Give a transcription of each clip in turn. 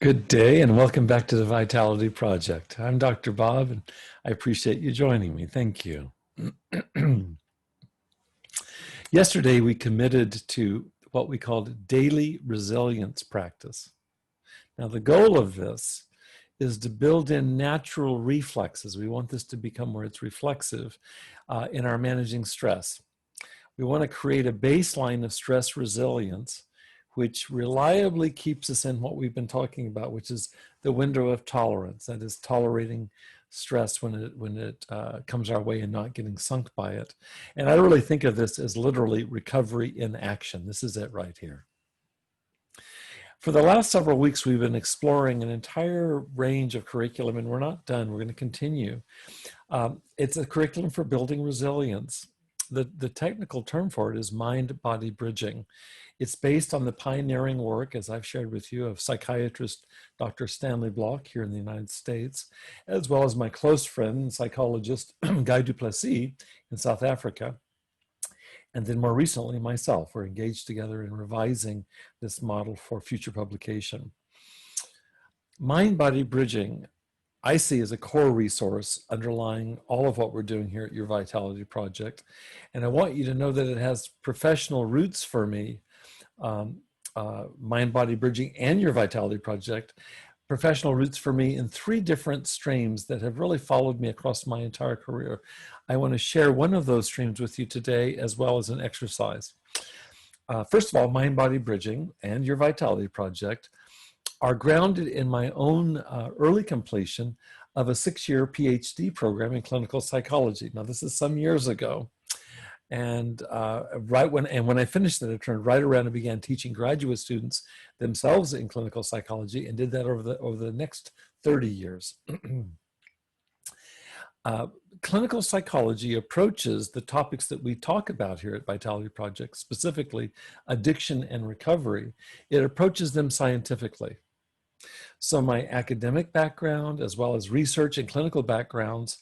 Good day and welcome back to the Vitality Project. I'm Dr. Bob and I appreciate you joining me. Thank you. Yesterday we committed to what we called daily resilience practice. Now the goal of this is to build in natural reflexes. We want this to become where it's reflexive in our managing stress. We want to create a baseline of stress resilience which reliably keeps us in what we've been talking about, which is the window of tolerance. That is tolerating stress when it comes our way and not getting sunk by it. And I really think of this as literally recovery in action. This is it right here. For the last several weeks, we've been exploring an entire range of curriculum, and we're not done. We're going to continue. It's a curriculum for building resilience. The technical term for it is mind-body bridging. It's based on the pioneering work, as I've shared with you, of psychiatrist Dr. Stanley Block here in the United States, as well as my close friend, psychologist Guy Du Plessis in South Africa. And then more recently, myself. We're engaged together in revising this model for future publication. Mind-body bridging, I see as a core resource underlying all of what we're doing here at your Vitality Project. And I want you to know that it has professional roots for me, Mind-Body Bridging and your Vitality Project, professional roots for me in three different streams that have really followed me across my entire career. I want to share one of those streams with you today as well as an exercise. First of all, Mind-Body Bridging and your Vitality Project are grounded in my own early completion of a 6-year Ph.D. program in clinical psychology. Now, this is some years ago. And when I finished it, I turned right around and began teaching graduate students themselves in clinical psychology, and did that over the next 30 years. Clinical psychology approaches the topics that we talk about here at Vitality Project, specifically addiction and recovery. It approaches them scientifically. So my academic background, as well as research and clinical backgrounds,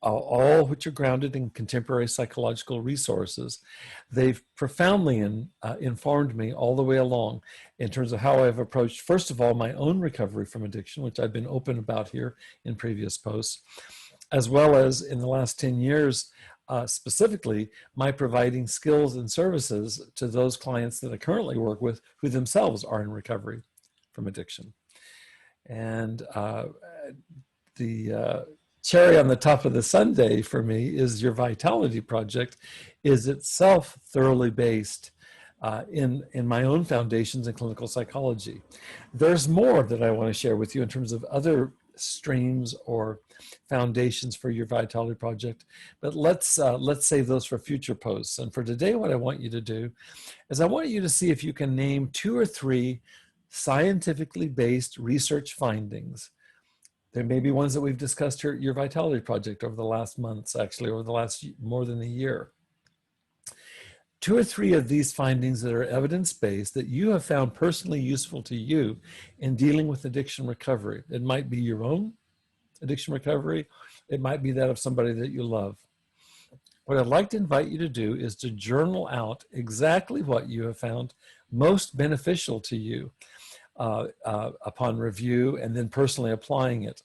all which are grounded in contemporary psychological resources, they've profoundly informed me all the way along in terms of how I've approached, first of all, my own recovery from addiction, which I've been open about here in previous posts, as well as in the last 10 years, specifically, my providing skills and services to those clients that I currently work with who themselves are in recovery from addiction. And the cherry on the top of the sundae for me is your Vitality Project is itself thoroughly based in my own foundations in clinical psychology. There's more that I want to share with you in terms of other streams or foundations for your Vitality Project, but let's save those for future posts. And for today, what I want you to do is I want you to see if you can name 2 or 3 scientifically based research findings. There may be ones that we've discussed here at your Vitality Project over the last months, actually, over the last more than a year. 2 or 3 of these findings that are evidence-based that you have found personally useful to you in dealing with addiction recovery. It might be your own addiction recovery. It might be that of somebody that you love. What I'd like to invite you to do is to journal out exactly what you have found most beneficial to you upon review and then personally applying it.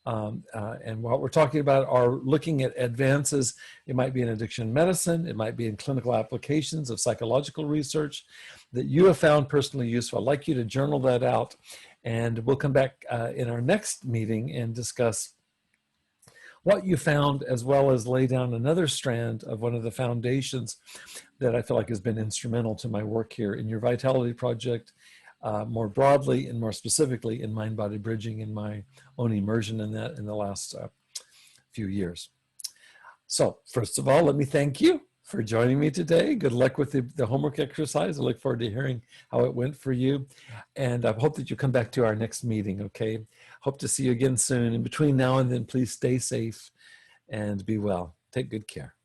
And what we're talking about are looking at advances. It might be in addiction medicine. It might be in clinical applications of psychological research that you have found personally useful. I'd like you to journal that out. And we'll come back in our next meeting and discuss what you found, as well as lay down another strand of one of the foundations that I feel like has been instrumental to my work here in your Vitality Project, more broadly and more specifically in Mind-Body Bridging, in my own immersion in that in the last few years. So first of all, let me thank you for joining me today. Good luck with the homework exercise. I look forward to hearing how it went for you. And I hope that you come back to our next meeting, okay? Hope to see you again soon. In between now and then, please stay safe and be well. Take good care.